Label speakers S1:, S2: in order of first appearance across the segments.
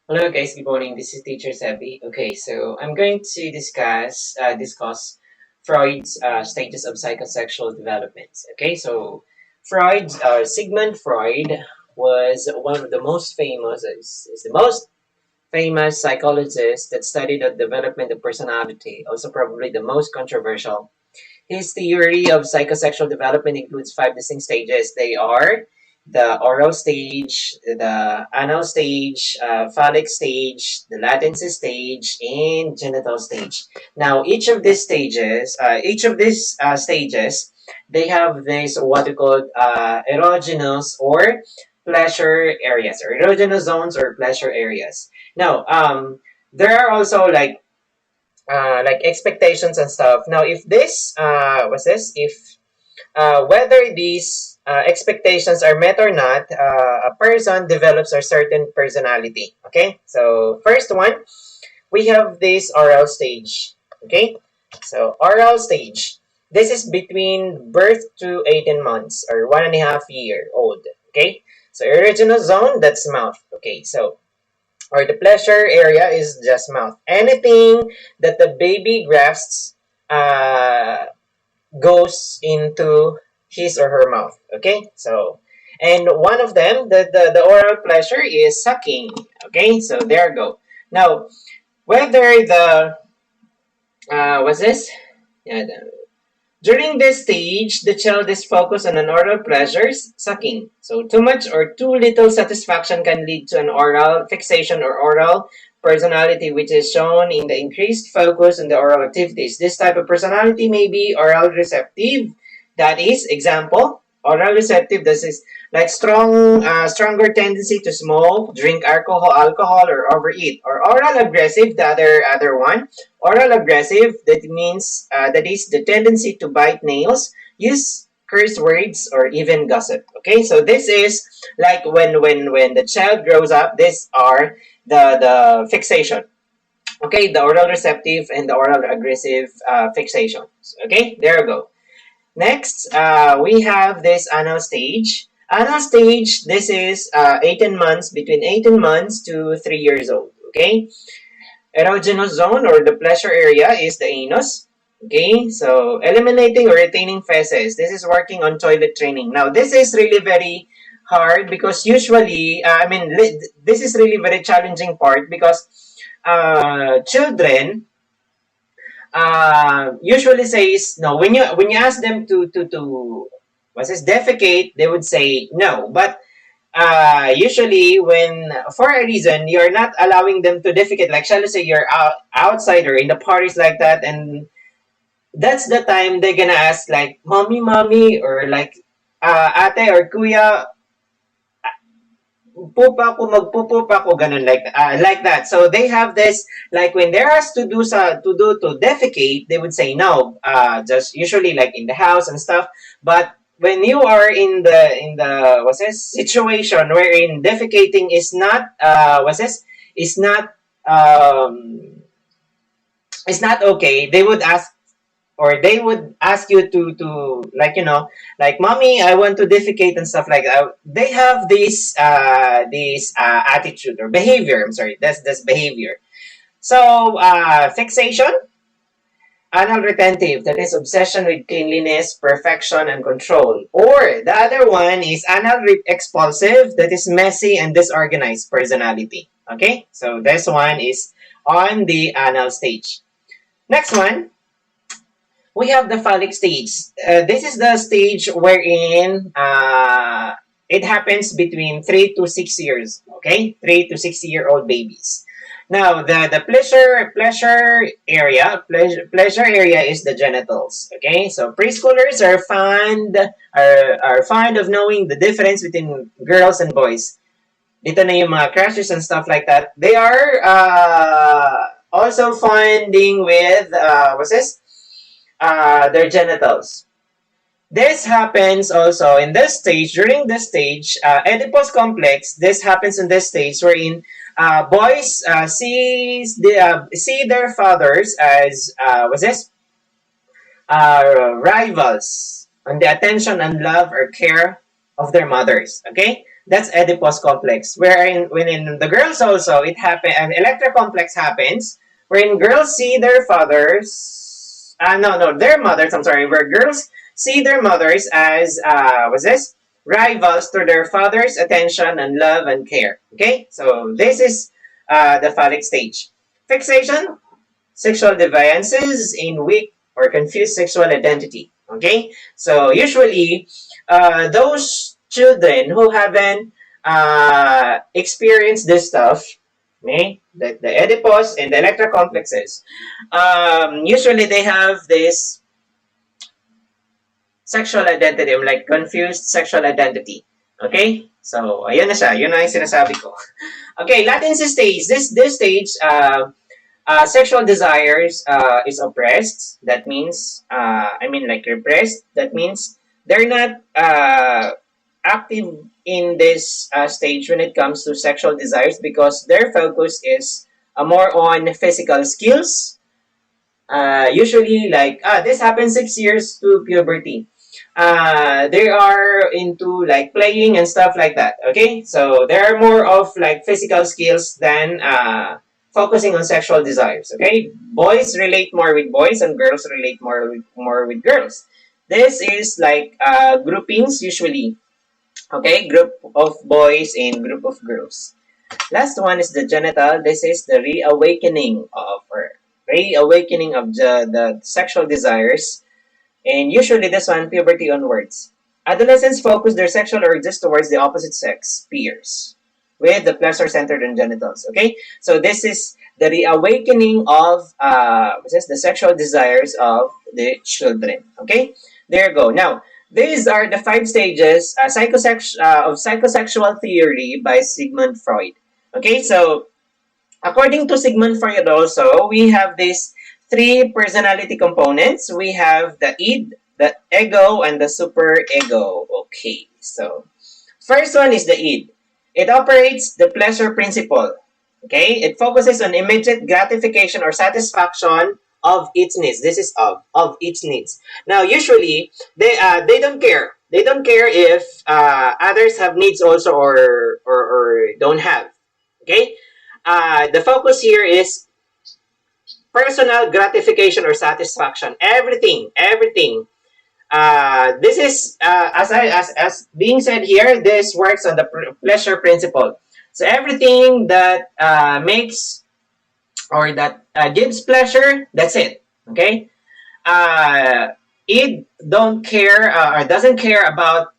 S1: Hello guys, good morning. This is Teacher Sebi. Okay, so I'm going to discuss Freud's stages of psychosexual development. Okay, so Sigmund Freud was one of the most famous is the most famous psychologist that studied the development of personality. Also, probably the most controversial. His theory of psychosexual development includes five distinct stages. They are the oral stage, the anal stage, phallic stage, the latency stage, and genital stage. Now, each of these stages, they have this what we call erogenous or pleasure areas, or erogenous zones or pleasure areas. Now, there are also like expectations and stuff. Now, if this what's this? If whether these expectations are met or not, a person develops a certain personality. Okay, so first one, we have this oral stage. Okay, so oral stage. This is between birth to 18 months or 1.5 year old. Okay, so original zone, that's mouth. Okay, so or the pleasure area is just mouth. Anything that the baby grasps uh, goes into his or her mouth. Okay, so and one of them, the oral pleasure is sucking. Okay, so there you go. Now, whether the what's this? Yeah, during this stage, the child is focused on an oral pleasures, sucking. So too much or too little satisfaction can lead to an oral fixation or oral personality, which is shown in the increased focus on the oral activities. This type of personality may be oral receptive. That is, example, oral receptive. This is like stronger tendency to smoke, drink alcohol, or overeat. Or oral aggressive, the other one. Oral aggressive, that means that is the tendency to bite nails, use curse words, or even gossip. Okay, so this is like when the child grows up. These are the fixation. Okay, the oral receptive and the oral aggressive fixations. Okay, there we go. Next, we have this anal stage. Anal stage, this is 18 months, between 18 months to 3 years old. Okay, erogenous zone or the pleasure area is the anus. Okay, so eliminating or retaining feces. This is working on toilet training. Now, this is really very hard because usually, this is really very challenging part because children usually says no when you ask them to what's this defecate, they would say no, but usually when for a reason you're not allowing them to defecate, like shall I say you're outside or in the parties like that, and that's the time they're gonna ask like mommy, or like ate or kuya, magpupup ako, ganun, like that. So they have this, like when they're asked to defecate, they would say no, just usually like in the house and stuff. But when you are in the what's this situation wherein defecating is not what's this is not um is not okay, they would ask you to like like mommy, I want to defecate and stuff like that. They have this attitude or behavior. I'm sorry, that's behavior. So fixation, anal retentive, that is obsession with cleanliness, perfection, and control. Or the other one is anal expulsive, that is messy and disorganized personality. Okay, so this one is on the anal stage. Next one, we have the phallic stage. This is the stage wherein it happens between 3 to 6 years. Okay, 3 to 6 year old babies. Now the pleasure area is the genitals. Okay, so preschoolers are fond of knowing the difference between girls and boys. Dito na yung mga crushes and stuff like that. They are also finding with what's this? Their genitals. This happens also in this stage, during this stage, Oedipus complex, this happens in this stage wherein boys see their fathers as, what's this? Rivals on the attention and love or care of their mothers. Okay? That's Oedipus complex. Wherein within the girls also, it happen an Electra complex happens, wherein girls see their fathers, no, their mothers. I'm sorry, where girls see their mothers as what's this? Rivals to their father's attention and love and care. Okay, so this is the phallic stage. Fixation, sexual deviances in weak or confused sexual identity. Okay, so usually those children who haven't experienced this stuff, okay, the Oedipus and the Electra complexes, usually they have this sexual identity, like confused sexual identity. Okay? So, ayun na siya. Yun na yung sinasabi ko. Okay, latency stage. This stage, sexual desires is oppressed. That means, like repressed. That means they're not active in this stage when it comes to sexual desires because their focus is more on physical skills. Usually, like, this happens 6 years to puberty. They are into like playing and stuff like that. Okay, so they're more of like physical skills than focusing on sexual desires. Okay, boys relate more with boys and girls relate more with girls. This is like groupings usually. Okay, group of boys and group of girls. Last one is the genital. This is the reawakening of the sexual desires. And usually this one, puberty onwards. Adolescents focus their sexual urges towards the opposite sex peers with the pleasure centered on genitals. Okay? So this is the reawakening of the sexual desires of the children. Okay? There you go. Now, these are the 5 stages of psychosexual theory by Sigmund Freud. Okay? So, according to Sigmund Freud also, we have these 3 personality components. We have the id, the ego, and the superego. Okay, so first one is the id. It operates the pleasure principle. Okay, it focuses on immediate gratification or satisfaction of its needs. This is of its needs. Now, usually they don't care. They don't care if others have needs also or don't have. Okay, the focus here is personal gratification or satisfaction. Everything. This is as being said here. This works on the pleasure principle. So everything that makes or that gives pleasure, that's it. Okay. It don't care or doesn't care about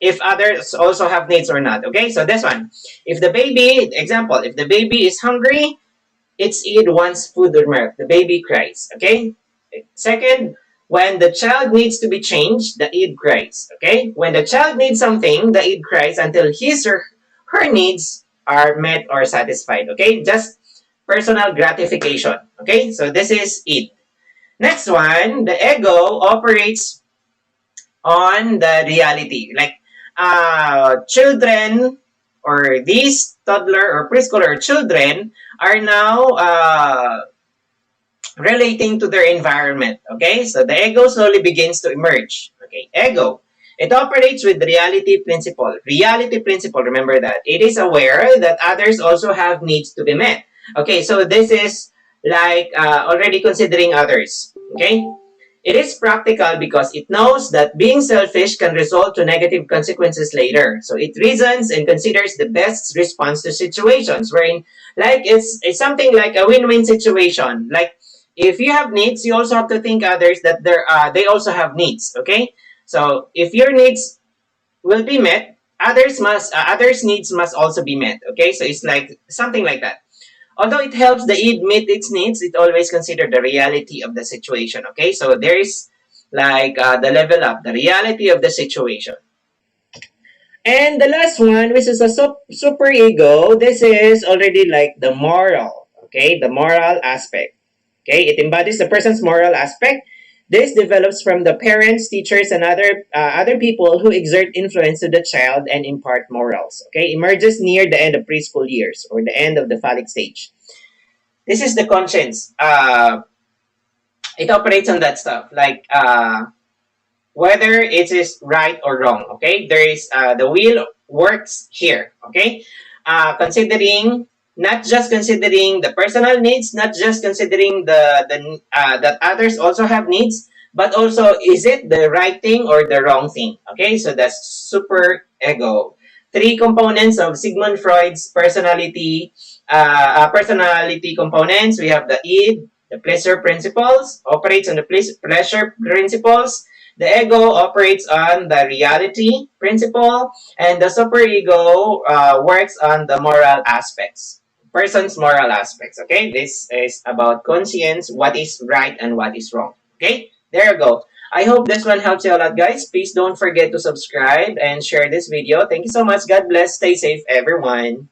S1: if others also have needs or not. Okay. So this one, if the baby is hungry, its id wants food or milk. The baby cries. Okay. Second, when the child needs to be changed, the id cries. Okay. When the child needs something, the id cries until his or her needs are met or satisfied. Okay. Just personal gratification. Okay. So this is id. Next one, the ego operates on the reality. Like children or these toddler or preschooler children are now relating to their environment. Okay, so the ego slowly begins to emerge. Okay, ego. It operates with the reality principle. Reality principle, remember that. It is aware that others also have needs to be met. Okay, so this is like already considering others. Okay, it is practical because it knows that being selfish can result to negative consequences later. So it reasons and considers the best response to situations wherein like it's something like a win-win situation. Like if you have needs, you also have to think others that they also have needs. Okay, so if your needs will be met, others needs must also be met. Okay, so it's like something like that. Although it helps the id meet its needs, it always consider the reality of the situation. Okay, so there is like the level up, the reality of the situation. And the last one, which is a super ego, this is already like the moral. Okay, the moral aspect. Okay, it embodies the person's moral aspect. This develops from the parents, teachers, and other people who exert influence to the child and impart morals. Okay, emerges near the end of preschool years or the end of the phallic stage. This is the conscience. It operates on that stuff, like whether it is right or wrong. Okay, there is the works here. Okay, considering not just considering the personal needs, not just considering the that others also have needs, but also is it the right thing or the wrong thing? Okay, so that's super ego. Three components of Sigmund Freud's personality components. We have the id, the pleasure principles, operates on the pleasure principles. The ego operates on the reality principle, and the superego works on the moral aspects, person's moral aspects. Okay, this is about conscience, what is right and what is wrong. Okay, there you go. I hope this one helps you a lot, guys. Please don't forget to subscribe and share this video. Thank you so much. God bless. Stay safe, everyone.